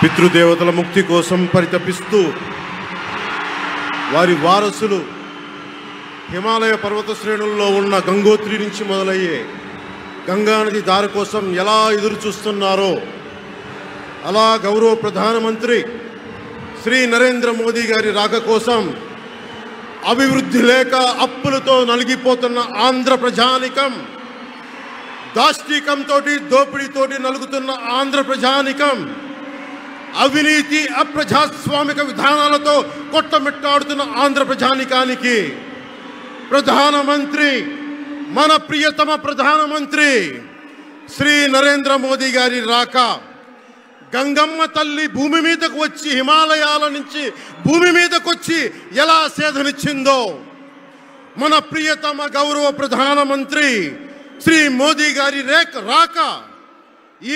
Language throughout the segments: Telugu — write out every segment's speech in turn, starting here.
పితృదేవతల ముక్తి కోసం పరితపిస్తూ వారి వారసులు హిమాలయ పర్వత శ్రేణుల్లో ఉన్న గంగోత్రి నుంచి మొదలయ్యే గంగానది దారి కోసం ఎలా ఎదురు చూస్తున్నారో అలా గౌరవ ప్రధానమంత్రి శ్రీ నరేంద్ర మోదీ గారి రాక కోసం అభివృద్ధి లేక అప్పులతో నలిగిపోతున్న ఆంధ్ర ప్రజానికం, దాష్టీకంతో దోపిడీతోటి నలుగుతున్న ఆంధ్ర ప్రజానికం, అవినీతి అప్రజాస్వామిక విధానాలతో కొట్టమిట్టాడుతున్న ఆంధ్ర ప్రజానికానికి ప్రధానమంత్రి, మన ప్రియతమ ప్రధానమంత్రి శ్రీ నరేంద్ర మోదీ గారి రాక, గంగమ్మ తల్లి భూమి మీదకు వచ్చి హిమాలయాల నుంచి భూమి మీదకు వచ్చి ఎలా సేధనిచ్చిందో మన ప్రియతమ గౌరవ ప్రధానమంత్రి శ్రీ మోదీ గారి రాక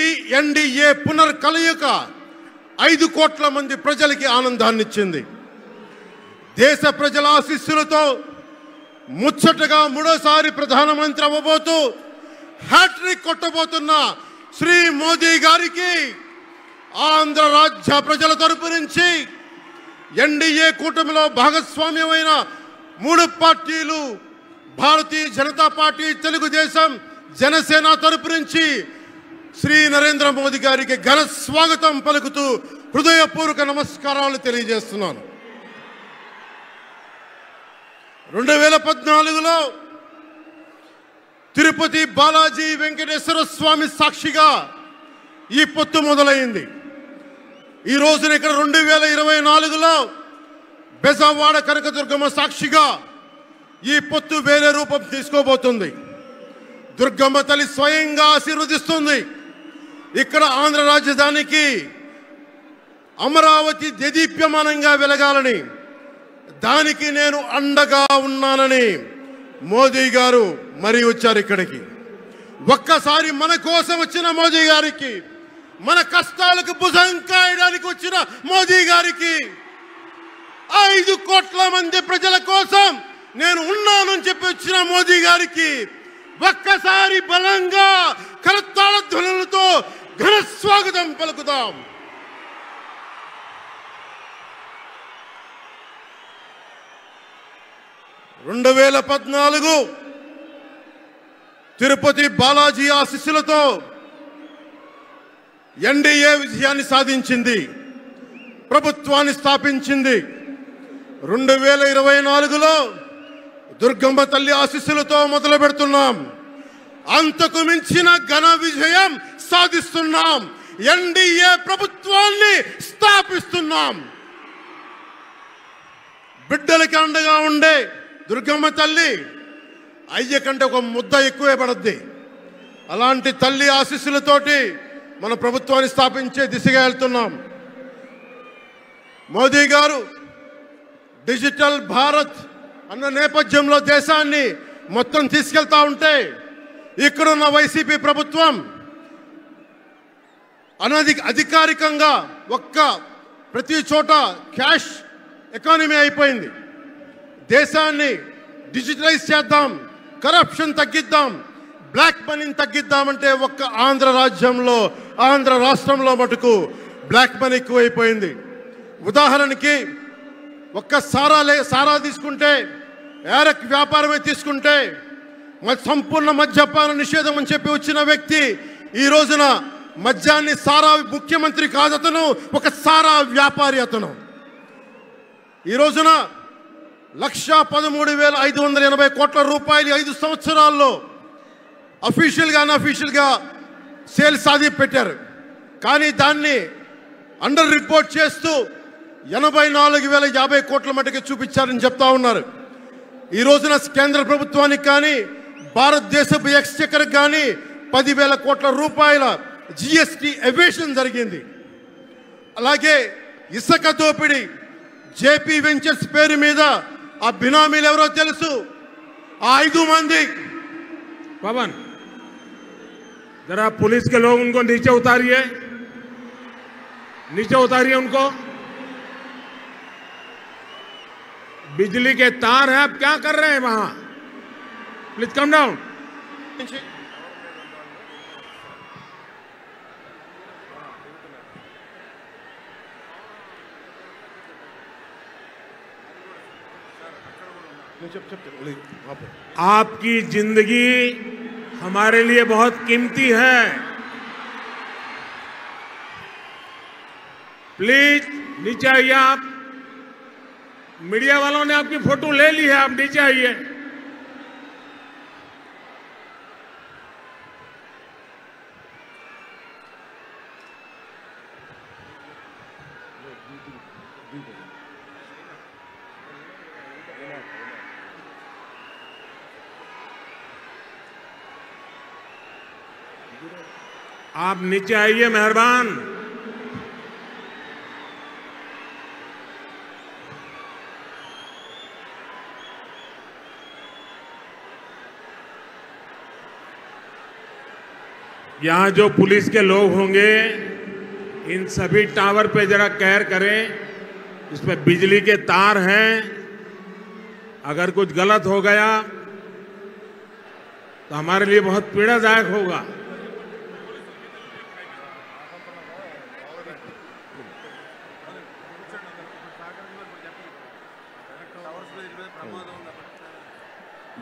ఈ ఎన్డీఏ పునర్కలయిక 5 కోట్ల మంది ప్రజలకి ఆనందాన్ని ఇచ్చింది. దేశ ప్రజల ఆశీస్సులతో ముచ్చటగా 3వసారి ప్రధానమంత్రి అవ్వబోతూ హ్యాట్రిక్ కొట్టబోతున్న శ్రీ మోదీ గారికి ఆంధ్ర రాజ్య ప్రజల తరపు నుంచి ఎన్డీఏ కూటమిలో భాగస్వామ్యమైన 3 పార్టీలు భారతీయ జనతా పార్టీ, తెలుగుదేశం, జనసేన తరపు నుంచి శ్రీ నరేంద్ర మోదీ గారికి ఘన స్వాగతం పలుకుతూ హృదయపూర్వక నమస్కారాలు తెలియజేస్తున్నాను. 2014లో తిరుపతి బాలాజీ వెంకటేశ్వర స్వామి సాక్షిగా ఈ పొత్తు మొదలైంది. ఈ రోజున ఇక్కడ 2024లో బెజవాడ కనకదుర్గమ్మ సాక్షిగా ఈ పొత్తు వేరే రూపం తీసుకోబోతుంది. దుర్గమ్మ తల్లి స్వయంగా ఆశీర్వదిస్తుంది. ఇక్కడ ఆంధ్ర రాజధానికి అమరావతి దేదీప్యమానంగా వెలగాలని, దానికి నేను అండగా ఉన్నానని మోదీ గారు మరీ వచ్చారు ఇక్కడికి. ఒక్కసారి మన కోసం వచ్చిన మోదీ గారికి, మన కష్టాలకు భుజం కాయడానికి వచ్చిన మోదీ గారికి, 5 కోట్ల మంది ప్రజల కోసం నేను ఉన్నానని చెప్పి వచ్చిన మోదీ గారికి ఒక్కసారి బలంగా కరతాళ ధ్వనులతో ఘన స్వాగతం పలుకుదాం. తిరుపతి బాలాజీ ఆశీస్సులతో ఎన్డీఏ విజయాన్ని సాధించింది, ప్రభుత్వాన్ని స్థాపించింది. 2024లో దుర్గమ్మ తల్లి ఆశీస్సులతో మొదలు పెడుతున్నాం. అంతకు మించిన ఘన విజయం సాధిస్తున్నాం. ఎన్డీఏ ప్రభుత్వాన్ని స్థాపిస్తున్నాం. బిడ్డలకి అండగా ఉండే దుర్గమ్మ తల్లి అయ్య కంటే ఒక ముద్ద ఎక్కువే పడద్ది. అలాంటి తల్లి ఆశీస్సులతోటి మన ప్రభుత్వాన్ని స్థాపించే దిశగా వెళ్తున్నాం. మోదీ గారు డిజిటల్ భారత్ అన్న నేపథ్యంలో దేశాన్ని మొత్తం తీసుకెళ్తా ఉంటే ఇక్కడున్న వైసీపీ ప్రభుత్వం అధికారికంగా ప్రతి చోట క్యాష్ ఎకానమీ అయిపోయింది. దేశాన్ని డిజిటలైజ్ చేద్దాం, కరప్షన్ తగ్గిద్దాం, బ్లాక్ మనీని తగ్గిద్దామంటే ఆంధ్ర రాష్ట్రంలో మటుకు బ్లాక్ మనీ ఎక్కువైపోయింది. ఉదాహరణకి సారా తీసుకుంటే, ఏరక్ వ్యాపారమే తీసుకుంటే, సంపూర్ణ మద్యపాన నిషేధం అని చెప్పి వచ్చిన వ్యక్తి ఈ రోజున మద్యాన్ని ముఖ్యమంత్రి కాదు, అతను ఒక సారా వ్యాపారి. అతను ఈ రోజున 1,13,580 కోట్ల రూపాయలు 5 సంవత్సరాల్లో అఫీషియల్గా అన్అఫీషియల్గా సేల్స్ అది పెట్టారు. కానీ దాన్ని అండర్ రిపోర్ట్ చేస్తూ 84,050 కోట్ల మటుకు చూపించారని చెప్తా ఉన్నారు. ఈ రోజున కేంద్ర ప్రభుత్వానికి కానీ భారతదేశపు ఎక్స్చెక్కర్కి కానీ 10,000 కోట్ల రూపాయల జిఎస్టీ ఎవేషన్ జరిగింది. అలాగే ఇసుక దోపిడీ, జేపీ వెంచర్స్ పేరు మీద ఆ బినామీలు ఎవరో తెలుసు. ఆ 5 మంది पवन जरा पुलिस के लोग उनको नीचे उतारिए उनको। बिजली के तार हैं, आप क्या कर रहे हैं वहां? Please come down. आपकी जिंदगी हमारे लिए बहुत कीमती है। प्लीज नीचे आइए। आप मीडिया वालों ने आपकी फोटो ले ली है, आप नीचे आइए। आप नीचे आइए, मेहरबान। यहां जो पुलिस के लोग होंगे, इन सभी टावर पे जरा केयर करें। इसमें बिजली के तार हैं, अगर कुछ गलत हो गया तो हमारे लिए बहुत पीड़ादायक होगा।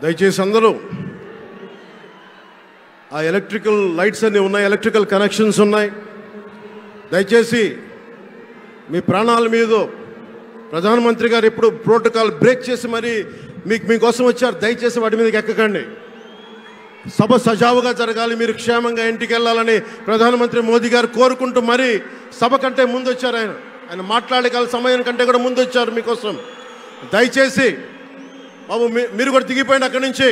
దయచేసి అందరూ ఆ ఎలక్ట్రికల్ లైట్స్ అన్నీ ఉన్నాయి, ఎలక్ట్రికల్ కనెక్షన్స్ ఉన్నాయి. దయచేసి మీ ప్రాణాల మీద ప్రధానమంత్రి గారు ఎప్పుడు ప్రోటోకాల్ బ్రేక్ చేసి మరి మీకోసం వచ్చారు. దయచేసి వాటి మీదకి ఎక్కకండి. సభ సజావుగా జరగాలి, మీరు క్షేమంగా ఇంటికి వెళ్ళాలని ప్రధానమంత్రి మోదీ గారు కోరుకుంటూ మరి సభ కంటే ముందు వచ్చారు. ఆయన మాట్లాడగల సమయం కంటే కూడా ముందు వచ్చారు మీకోసం. దయచేసి బాబు మీరు కూడా దిగిపోయింది అక్కడి నుంచి,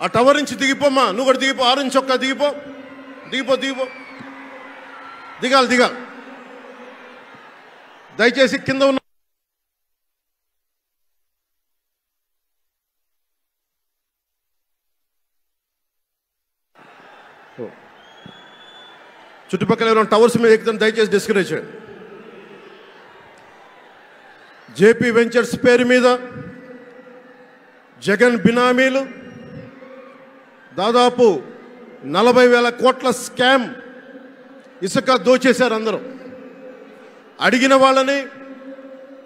ఆ టవర్ నుంచి దిగిపోమ్మా. నువ్వు కూడా దిగిపో, ఆరెంజ్ చొక్కా దిగిపో, దిగిపో దిగిపో, దిగాలి దిగాలి. దయచేసి కింద ఉన్న చుట్టుపక్కల ఏమైనా టవర్స్ మీద ఎక్కుతాను, దయచేసి డిస్కరేజ్ చేయండి. జేపీ వెంచర్స్ పేరు మీద జగన్ బినామీలు దాదాపు 40,000 కోట్ల స్కామ్ ఇసుక దోచేశారు. అందరూ అడిగిన వాళ్ళని,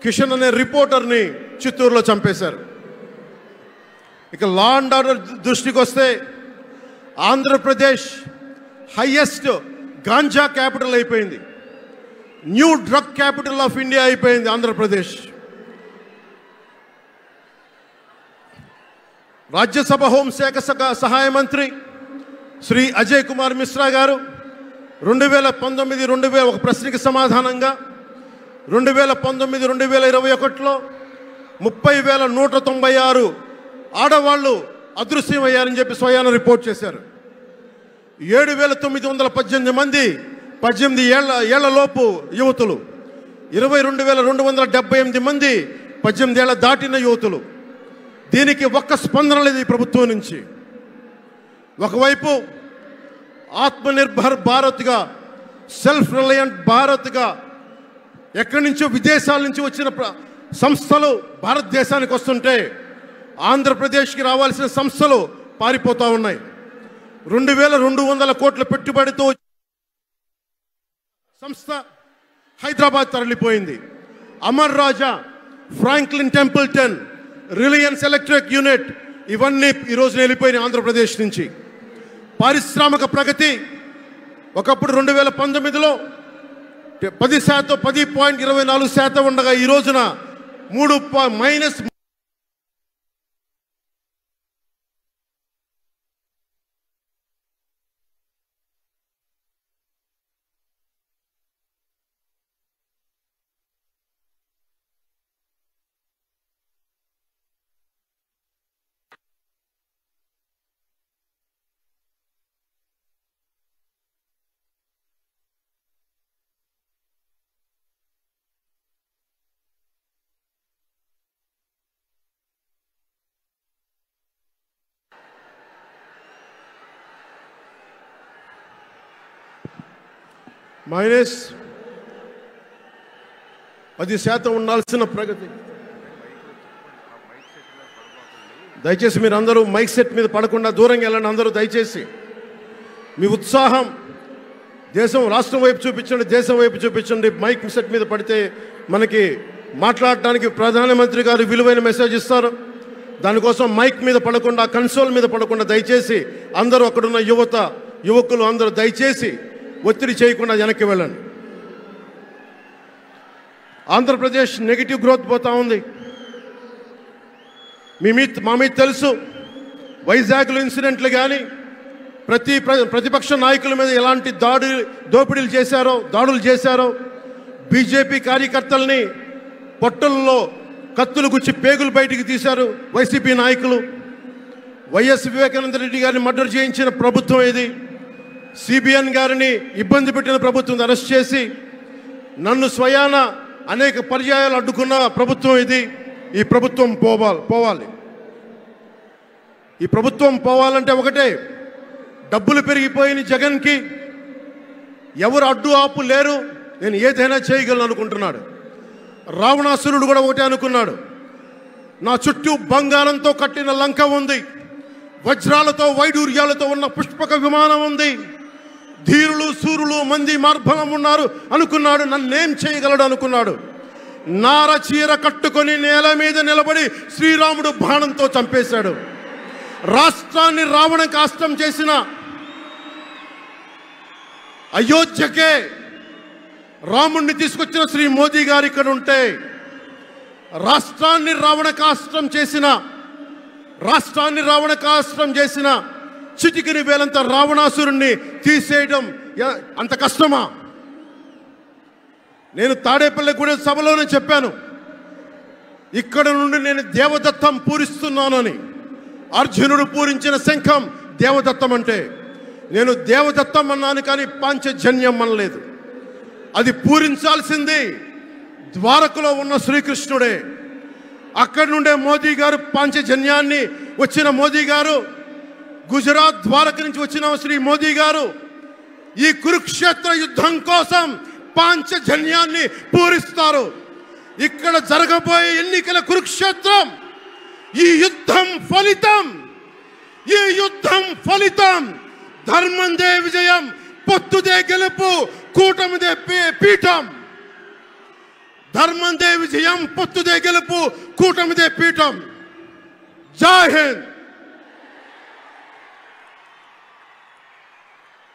కిషన్ అనే రిపోర్టర్ని చిత్తూరులో చంపేశారు. ఇక లా అండ్ ఆర్డర్ దృష్టికి వస్తే ఆంధ్రప్రదేశ్ హైయెస్ట్ గాంజా క్యాపిటల్ అయిపోయింది. New drug capital of India అయిపోయింది ఆంధ్రప్రదేశ్. రాజ్యసభ హోంశాఖ సహాయ మంత్రి శ్రీ అజయ్ కుమార్ మిశ్రా గారు 2019 ఒక ప్రశ్నకి సమాధానంగా 2019-2021లో 30,196 ఆడవాళ్ళు అదృశ్యమయ్యారని చెప్పి స్వయాన రిపోర్ట్ చేశారు. 7,918 మంది 18 ఏళ్లలోపు యువతులు, 22,278 మంది 18 ఏళ్ల దాటిన యువతులు. దీనికి ఒక్క స్పందన లేదు ఈ ప్రభుత్వం నుంచి. ఒకవైపు ఆత్మనిర్భర్ భారత్గా, సెల్ఫ్ రిలయంట్ భారత్గా ఎక్కడి నుంచో విదేశాల నుంచి వచ్చిన సంస్థలు భారతదేశానికి వస్తుంటే ఆంధ్రప్రదేశ్కి రావాల్సిన సంస్థలు పారిపోతూ ఉన్నాయి. 2,200 కోట్ల పెట్టుబడితో సంస్థ హైదరాబాద్ తరలిపోయింది. Amara Raja, Franklin Templeton, Reliance electric unit ఇవన్నీ ఈరోజు వెళ్ళిపోయినాయి ఆంధ్రప్రదేశ్ నుంచి. పారిశ్రామిక ప్రగతి ఒకప్పుడు 2019లో 10.24% ఉండగా ఈ రోజున -. -10% ఉండాల్సిన ప్రగతి. దయచేసి మీరు అందరూ మైక్ సెట్ మీద పడకుండా దూరంగా వెళ్ళండి. అందరూ దయచేసి మీ ఉత్సాహం రాష్ట్రం వైపు చూపించండి, దేశం వైపు చూపించండి. మైక్ సెట్ మీద పడితే మనకి మాట్లాడడానికి ప్రధానమంత్రి గారు విలువైన మెసేజ్ ఇస్తారు. దానికోసం మైక్ మీద పడకుండా, కన్సోల్ మీద పడకుండా దయచేసి అందరూ అక్కడున్న యువకులు అందరూ దయచేసి ఒత్తిడి చేయకుండా వెనక్కి వెళ్ళండి. ఆంధ్రప్రదేశ్ నెగిటివ్ గ్రోత్ పోతా ఉంది. మా మీద తెలుసు, వైజాగ్లో ఇన్సిడెంట్లు కానీ ప్రతిపక్ష నాయకుల మీద ఎలాంటి దాడులు చేశారో, బీజేపీ కార్యకర్తల్ని పొట్టల్లో కత్తులు గుచ్చి పేగులు బయటికి తీశారు వైసీపీ నాయకులు. వైఎస్ వివేకానంద రెడ్డి గారిని మర్డర్ చేయించిన ప్రభుత్వం ఇది. సిబిఎన్ గారిని ఇబ్బంది పెట్టిన ప్రభుత్వం అరెస్ట్ చేసి నన్ను స్వయాన అనేక పర్యాయాలు అడ్డుకున్న ప్రభుత్వం ఇది. ఈ ప్రభుత్వం పోవాలి. ఈ ప్రభుత్వం పోవాలంటే ఒకటే, డబ్బులు పెరిగిపోయిన జగన్కి ఎవరు అడ్డు ఆపు లేరు, నేను ఏదైనా చేయగలను అనుకుంటున్నాడు. రావణాసురుడు కూడా ఒకటే అనుకున్నాడు, నా చుట్టూ బంగారంతో కట్టిన లంక ఉంది, వజ్రాలతో వైడూర్యాలతో ఉన్న పుష్పక విమానం ఉంది, ధీరులు సూరులు మంది మార్బలం ఉన్నారు అనుకున్నాడు. నన్నేం చేయగలడు అనుకున్నాడు. నార చీర కట్టుకొని నేల మీద నిలబడి శ్రీరాముడు బాణంతో చంపేశాడు. రాష్ట్రాన్ని రావణ కాష్టం చేసిన అయోధ్యకే రాముణ్ణి తీసుకొచ్చిన శ్రీ మోదీ గారు ఇక్కడ ఉంటే, రాష్ట్రాన్ని రావణ కాష్టం చేసిన చిటికిని వేలంత రావణాసురుణ్ణి తీసేయడం అంత కష్టమా? నేను తాడేపల్లిగూడెం సభలోనే చెప్పాను, ఇక్కడ నుండి నేను దేవదత్తం పూరిస్తున్నానని. అర్జునుడు పూరించిన శంఖం దేవదత్తం అంటే, నేను దేవదత్తం అన్నాను కానీ పాంచజన్యం అనలేదు. అది పూరించాల్సింది ద్వారకలో ఉన్న శ్రీకృష్ణుడే. అక్కడి నుండే మోదీ గారు పాంచజన్యాన్ని వచ్చిన మోదీ గారు, గుజరాత్ ద్వారక నుంచి వచ్చిన శ్రీ మోదీ గారు ఈ కురుక్షేత్ర యుద్ధం కోసం పాంచజన్యాన్ని పూరిస్తారు. ఇక్కడ జరగబోయే ఎన్నికల కురుక్షేత్రం, ఈ యుద్ధం ఫలితం ధర్మందే విజయం, పొత్తుదే గెలుపు, కూటమిదే పీఠం. ధర్మందే విజయం, పొత్తుదే గెలుపు, కూటమిదే పీఠం. జై హింద్.